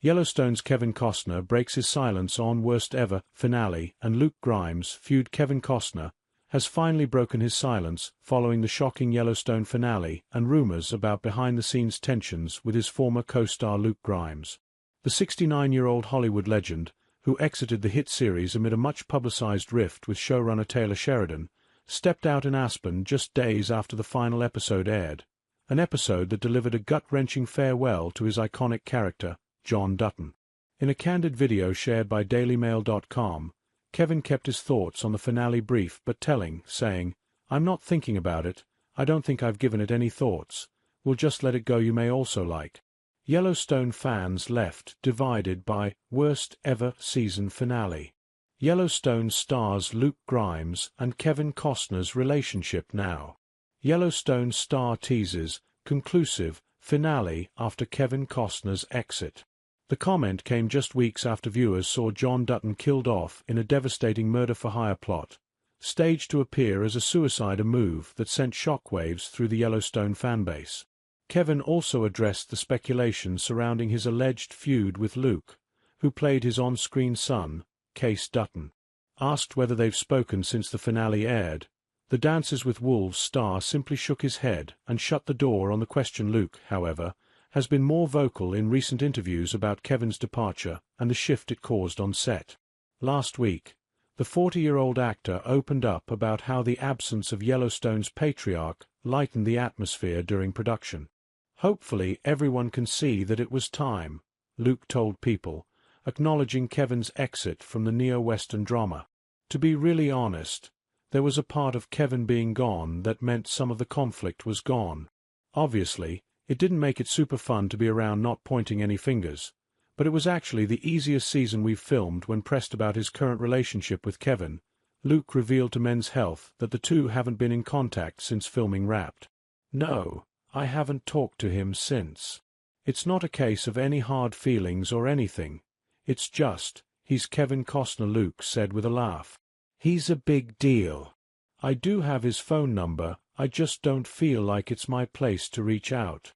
Yellowstone's Kevin Costner breaks his silence on Worst Ever finale, and Luke Grimes' feud. Kevin Costner has finally broken his silence following the shocking Yellowstone finale and rumors about behind-the-scenes tensions with his former co-star Luke Grimes. The 69-year-old Hollywood legend, who exited the hit series amid a much-publicized rift with showrunner Taylor Sheridan, stepped out in Aspen just days after the final episode aired, an episode that delivered a gut-wrenching farewell to his iconic character, John Dutton. In a candid video shared by DailyMail.com, Kevin kept his thoughts on the finale brief but telling, saying, "I'm not thinking about it, I don't think I've given it any thoughts, we'll just let it go. You may also like." Yellowstone fans left divided by Worst Ever season finale. Yellowstone stars Luke Grimes and Kevin Costner's relationship now. Yellowstone star teases conclusive finale after Kevin Costner's exit. The comment came just weeks after viewers saw John Dutton killed off in a devastating murder-for-hire plot, staged to appear as a suicide, a move that sent shockwaves through the Yellowstone fanbase. Kevin also addressed the speculation surrounding his alleged feud with Luke, who played his on-screen son, Case Dutton. Asked whether they've spoken since the finale aired, the Dances with Wolves star simply shook his head and shut the door on the question. Luke, however, has been more vocal in recent interviews about Kevin's departure and the shift it caused on set. Last week, the 40-year-old actor opened up about how the absence of Yellowstone's patriarch lightened the atmosphere during production. "Hopefully everyone can see that it was time," Luke told People, acknowledging Kevin's exit from the neo-Western drama. "To be really honest, there was a part of Kevin being gone that meant some of the conflict was gone. Obviously, it didn't make it super fun to be around not pointing any fingers, but it was actually the easiest season we've filmed." When pressed about his current relationship with Kevin, Luke revealed to Men's Health that the two haven't been in contact since filming Wrapped. "No, I haven't talked to him since. It's not a case of any hard feelings or anything. It's just, he's Kevin Costner," Luke said with a laugh. "He's a big deal. I do have his phone number, I just don't feel like it's my place to reach out.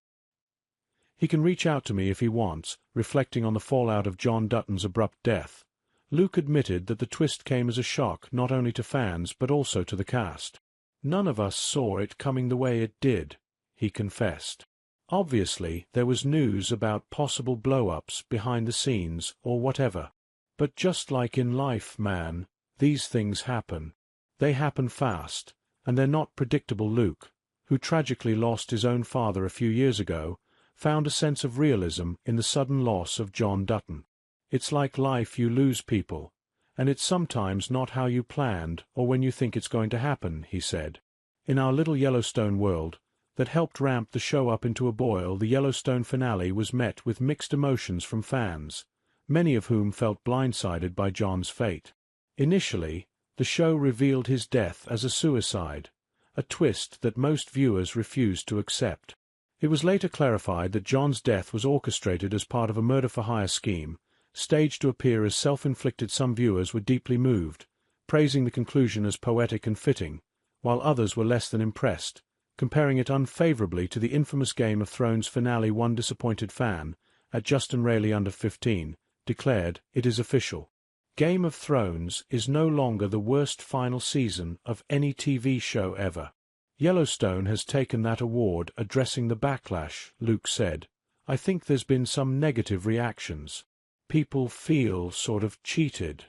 He can reach out to me if he wants." Reflecting on the fallout of John Dutton's abrupt death, Luke admitted that the twist came as a shock not only to fans but also to the cast. "None of us saw it coming the way it did," he confessed. "Obviously, there was news about possible blow-ups behind the scenes or whatever. But just like in life, man, these things happen. They happen fast, and they're not predictable." Luke, who tragically lost his own father a few years ago, found a sense of realism in the sudden loss of John Dutton. "It's like life, you lose people, and it's sometimes not how you planned or when you think it's going to happen," he said. In our little Yellowstone world, that helped ramp the show up into a boil, the Yellowstone finale was met with mixed emotions from fans, many of whom felt blindsided by John's fate. Initially, the show revealed his death as a suicide, a twist that most viewers refused to accept. It was later clarified that John's death was orchestrated as part of a murder-for-hire scheme, staged to appear as self-inflicted. Some viewers were deeply moved, praising the conclusion as poetic and fitting, while others were less than impressed, comparing it unfavorably to the infamous Game of Thrones finale. One disappointed fan, at Justin Rayleigh under 15, declared, "It is official. Game of Thrones is no longer the worst final season of any TV show ever." Yellowstone has taken that award, addressing the backlash, Luke said. "I think there's been some negative reactions. People feel sort of cheated.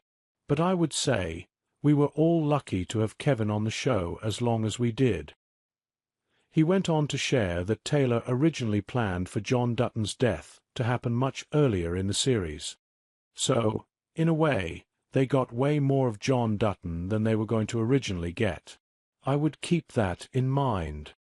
But I would say, we were all lucky to have Kevin on the show as long as we did." He went on to share that Taylor originally planned for John Dutton's death to happen much earlier in the series. So, in a way, they got way more of John Dutton than they were going to originally get. "I would keep that in mind."